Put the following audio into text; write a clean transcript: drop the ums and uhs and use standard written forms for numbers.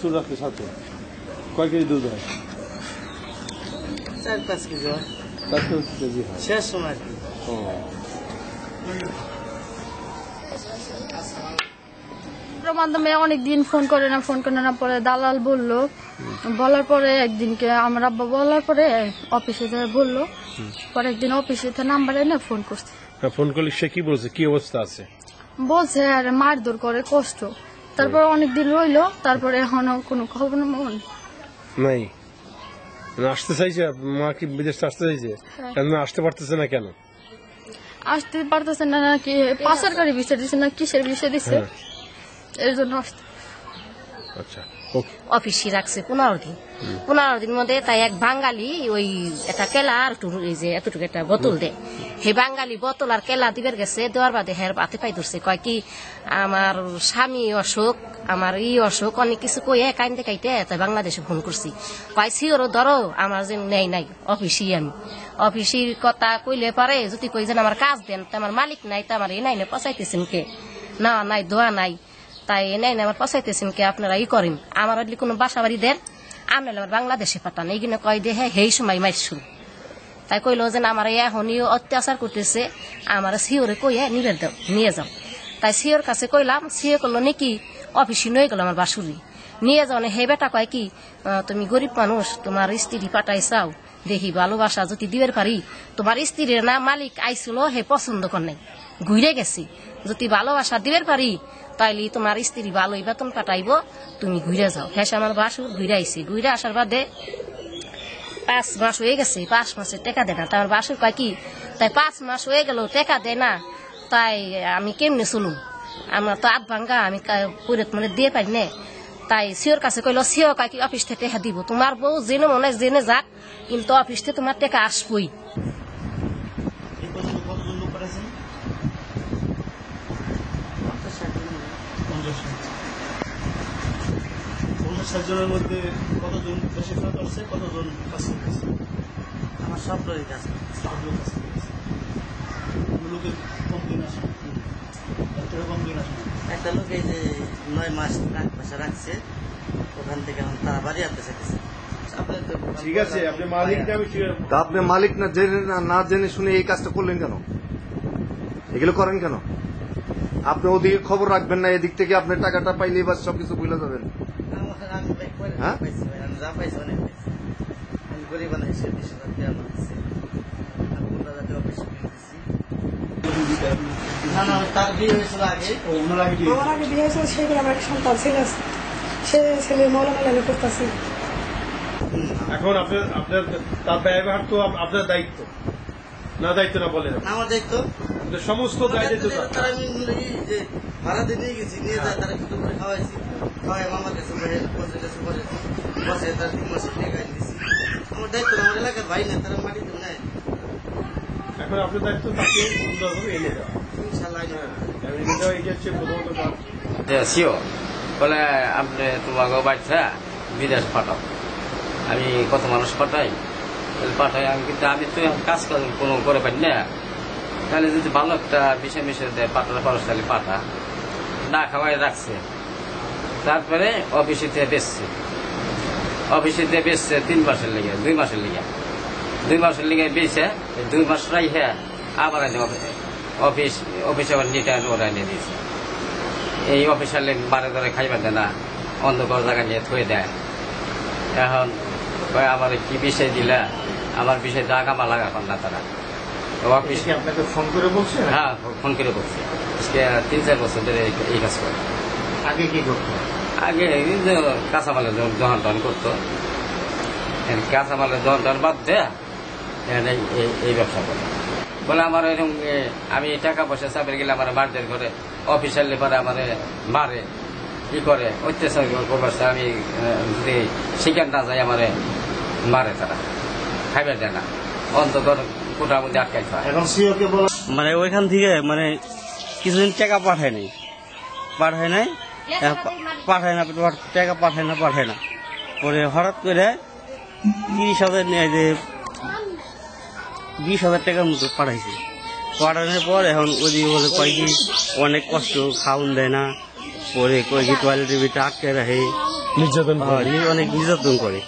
বাছুর রাখে সাথে, কয় কেজি দুধ হয়? 4-5 কেজি হয়। 4-5 কেজি হয় শেষ সময়। মাধ্যমে অনেকদিন ফোন করে না পরে দালাল বললো, বলার পরে একদিনকে আমার আব্বা বলার পরে অফিসে বললো, পরে একদিন অফিসে নাম্বার এনে ফোন করছে। ফোন করলে সে কি বলছে, কি অবস্থা আছে? বলছে আর মারধর করে, কষ্ট। তারপর অনেকদিন রইলো, তারপরে এখনো কোনো খবর নাই। আসতে চাইছে মা, কি বিদেশ আসতে চাইছে? আসতে পারতেছে না কেন? আসতে পারতেছে না নাকি পাচারকারী বিষয় দিচ্ছে না কিসের বিষয় দিচ্ছে, এর জন্য আসতে। আচ্ছা, অফিসে রাখছে 15 দিন। 15 দিনের মধ্যে তাই এক বাঙালি ওই একটা কেলা আর এতটুকু একটা বোতল দেয়। হে বাঙালি বোতল আর কেলা দিবের গেছে, দেওয়ার বাদে হের হাতে পাই ধরছে, কয় কি আমার স্বামী অসুখ, আমার অসুখ, অনেক কিছু কয়ে কাইন্দে কাইতে তাই বাংলাদেশে ফোন করছি। কয় সিওরও ধরো আমার যে নেই নাই অফিসই, আমি অফিসির কথা কইলে পারে যদি কই যেন আমার কাজ দেন, তো আমার মালিক নাই, তো আমার নাই না পচাইতেছেন কে, না নাই দোয়া নাই, তাই নাই না আমার পচাইতেছেন কে, আপনারা করেন আমার কোনো বাসা বাড়ি দেন, আমি আমার বাংলাদেশে পাঠান। এইখানে কয় দে হ্যাঁ সেই সময় মাইসু, তাই কইলো যে আমার এখনই অত্যাচার করতেছে, আমার সিওরে কইয়া নিয়ে যাও। তাই সিওর কাছে কইলাম, সিও করলো নাকি অফিসে নিয়ে গেল আমার বাসুরি নিয়ে যাও। হে বেটা কয় কি তুমি গরিব মানুষ, তোমার স্ত্রী পাঠাই চাও, দেখি ভালোবাসা যদি দিবের পারি, তোমার স্ত্রীর না মালিক আইছিল হে পছন্দ কর নাই, ঘুরে গেছি, যদি ভালোবাসা দিবের পারি তাইলে তোমার স্ত্রী ভালোই বেতন পাঠাইব, তুমি ঘুরে যাও। হ্যাঁ আমার বাসুর ঘুরে আইসি, ঘুরে আসার বাদে 5 মাস হয়ে গেছে, 5 মাসের টাকা দেয় না। তার বাসুর কয় কি তাই 5 মাস হয়ে গেল টাকা দেয় না, তাই আমি কেমনে চলুম, আমার তো আধ ভাঙ্গা, আমি মানে দিয়ে পাই না। তাই সিওর কাছে কইলো, সিও কয় কি অফিস থেকে টাকা দিব, তোমার বউ জেনে মনে জেনে যাক, কিন্তু অফিস থেকে তোমার টাকা আসবই। জনের মধ্যে কতজন দেশে ফেরত আসছে, কতজন কাছে গেছে? আমার সব লোকই কাছে, সব লোক কাছে গেছে। লোকের কম দিন আসে, কম দিন আসে। একটা লোক এই যে 9 মাস পয়সা রাখছে, ওখান থেকে তারা বাড়ি আনতে চাইতেছে। ঠিক আছে, আপনি মালিক না, আপনি মালিক না জেনে না জেনে শুনে এই কাজটা করলেন কেন? এগুলো করেন কেন? আপনি ওদিকে খবর রাখবেন না, এদিক থেকে আপনি টাকাটা পাইলে এবার সবকিছু ভুলে যাবেন। হ্যাঁ, আমি যা পাইছি অনেক পাইছি, আমি গরিব বানাইছি, 20,000 টাকা বানাইছি, আমি 15,000 টাকা পয়সা কিনেছি। না না, তার বিয়ে হয়েছিল আগে, আমার আগে বিয়ে হয়েছিল, সেগুলো আমার একটা সন্তান ছেলে আছে, সে ছেলে মৌলানা করতেছে। এখন আপনার তার ব্যবহার তো আপনার দায়িত্ব না, দায়িত্ব না বলেন? আমার দায়িত্ব, সমস্ত দায়িত্ব। তারা আমি যে ভাড়া দিয়ে নিয়ে গেছি, নিয়ে যায় তারা কিছু করে খাওয়াইছি, খাওয়াই মামার কাছে বসে কাছে বসে তার 3 মাসের টাকা দিয়েছি। আমার দায়িত্ব, আমার এলাকার ভাই না, তারা মাটি তো নেয়। এখন আপনার দায়িত্ব তাকে সুন্দরভাবে এনে দেওয়া, ইনশাল্লাহ এনে দেওয়া। এই হচ্ছে প্রথমত কাজ। বলে আপনি তোমাকে বাচ্চা বিদেশ পাঠাও, আমি কত মানুষ পাঠাই, আমি কিন্তু আমি তো কাজ কোনো করে পারি না, তাহলে যদি ভালো একটা বিষয় মিশে দেয় পাঠাতে পারো তাহলে পাঠা, না খাওয়াই রাখছে। তারপরে অফিসে বেচছে, 3 মাসের লেগে 2 মাসের লেগে 2 মাসের লেগে বেচে 2 মাস রাইহে আবার অফিসে আবার নিটা ওরা নিয়ে দিয়েছে। এই অফিসার বারে ধরে খাইবার দেয় না, অন্ধকার জায়গা নিয়ে থয়ে দেয়। এখন আমার কি বিষয় দিলা, আমার বিষয় দাগ আমার লাগা পান না তারা। আপনাকে ফোন করে বলছে? হ্যাঁ, ফোন করে বলছে। আজকে 3-4 বছর ধরে এই কাজ করে। আগে কি করতো? আগে কাঁচামালের দহন টহন করতো, কাঁচামালের দহন টহন বাদ দেয় এই ব্যবসা করে। বলে আমার এরকম আমি টাকা পয়সা চাপের গেলে আমার মারধর করে, অফিসার লেবারে আমার মারে, কি করে অত্যাচার করবার, আমি যদি শিকার না যাই আমার মারে, তারা খাইবার দেয় না, অন্তত কোটার মধ্যে আটকাই খায়। এখন সিওকে বলা মানে ওইখান থেকে মানে কিছুদিন টাকা পাঠায় নাই, টাকা পাঠায় না। পরে হঠাৎ করে 30,000 নিয়ে যে 20,000 টাকার মতো পাঠাইছে। পাঠানোর পর এখন ওদিকে বলে কয় কি অনেক কষ্ট, খাওয়ান দেয় না, পরে কয় কি টয়লেটের ভিতরে আটকে রাখে, নির্যাতন করে? অনেক নির্যাতন করে।